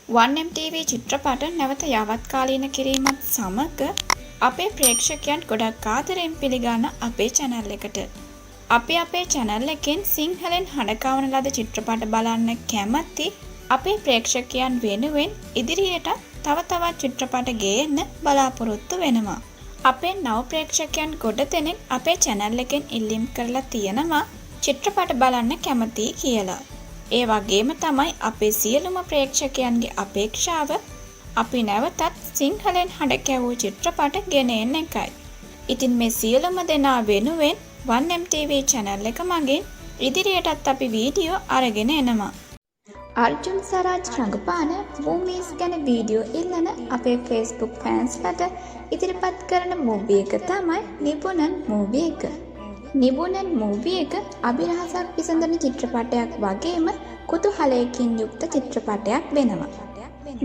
1MTV චිත්‍රපට නැවත යාවත්කාලීන කිරීමත් සමග අපේ ප්‍රේක්ෂකයන් ගොඩක් ආදරෙන් පිළිගන්න අපේ channel එකට. අපි අපේ channel එකෙන් සිංහලෙන් හඬකවන ලද චිත්‍රපට බලන්න කැමති අපේ ප්‍රේක්ෂකයන් වෙනුවෙන් ඉදිරියට තව තවත් චිත්‍රපට ගේන්න බලාපොරොත්තු වෙනවා. අපේ නව ප්‍රේක්ෂකයන් ගොඩ දෙනෙක් අපේ channel එකෙන් ඉල්ලීම් කරලා තියෙනවා චිත්‍රපට බලන්න කැමතියි කියලා. ඒ වගේම තමයි අපේ සියලුම ප්‍රේක්ෂකයන්ගේ අපේක්ෂාව අපි නැවතත් සිංහලෙන් හඬ කැවූ චිත්‍රපට ගෙන එන්න එකයි. ඉතින් මේ සියලුම දෙනා වෙනුවෙන් 1MTV channel එක මගින් ඉදිරියටත් අපි වීඩියෝ අරගෙන එනවා. අර්ජුන් සරාජ් රඟපාන movies ගැන වීඩියෝ ඉල්ලන අපේ Facebook fansලට ඉදිරිපත් කරන movie එක තමයි නිබුණන් movie එක. නිබුණන් movie එක අභිරහසක් විසඳන චිත්‍රපටයක් වගේම කුතුහලයකින් යුක්ත චිත්‍රපටයක් වෙනවා.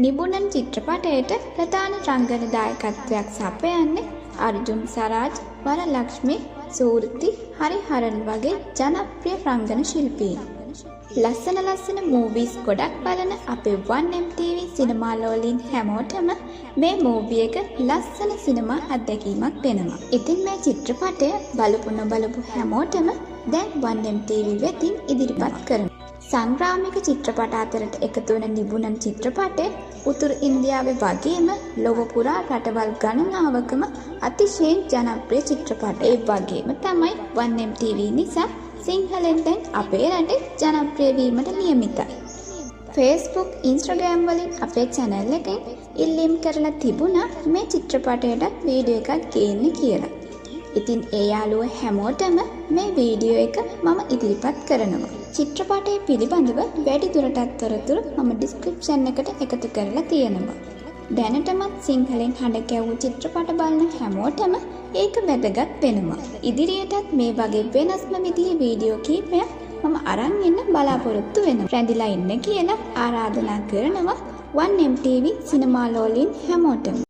නිබුණන් චිත්‍රපටයට ප්‍රධාන රංගන දායකත්වයක් සපයන්නේ අර්ජුන් සරාජ්, වරලක්ෂ්මි, සූර්ති, හරිහරන් වගේ ජනප්‍රිය රංගන ශිල්පීන්. ලස්සන movies ගොඩක් බලන අපේ 1MTV සිනමා ලෝලීන් හැමෝටම මේ movie එක ලස්සන සිනමා අත්දැකීමක් වෙනවා. ඉතින් මේ චිත්‍රපටය බලපු නොබලපු හැමෝටම දැන් 1MTV වෙතින් ඉදිරිපත් කරනවා. සංග්‍රාමික චිත්‍රපට අතරට එකතු වෙන නිබුණන් චිත්‍රපටය උතුරු ඉන්දියාවේ වගේම ලොව පුරා රටවල් ගණනාවකම අතිශයින් ජනප්‍රිය චිත්‍රපට. ඒ වගේම තමයි 1MTV නිසා සිංහලෙන් දැන් අපේ රටේ ජනප්‍රිය වීමට නියමිතයි. Facebook, Instagram වලින් අපේ channel එකෙන් ඉල්ලීම් කරලා තිබුණා මේ චිත්‍රපටයට වීඩියෝ එකක් ගේන්න කියලා. ඉතින් ඒ යාළුවෝ හැමෝටම මේ වීඩියෝ එක මම ඉදිරිපත් කරනවා. චිත්‍රපටය පිළිබඳව වැඩි දුරටත් තොරතුරු මම description එකට එකතු කරලා තියෙනවා. දැනටමත් සිංහලෙන් හඬ කැවූ චිත්‍රපට බලන හැමෝටම ඒක වැදගත් වෙනවා. ඉදිරියටත් මේ වගේ වෙනස්ම විදිහේ වීඩියෝ කීපයක් මම අරන් එන්න බලාපොරොත්තු වෙනවා. රැඳිලා ඉන්න කියලා ආරාධනා කරනවා 1MTV සිනමා ලෝලීන් හැමෝටම.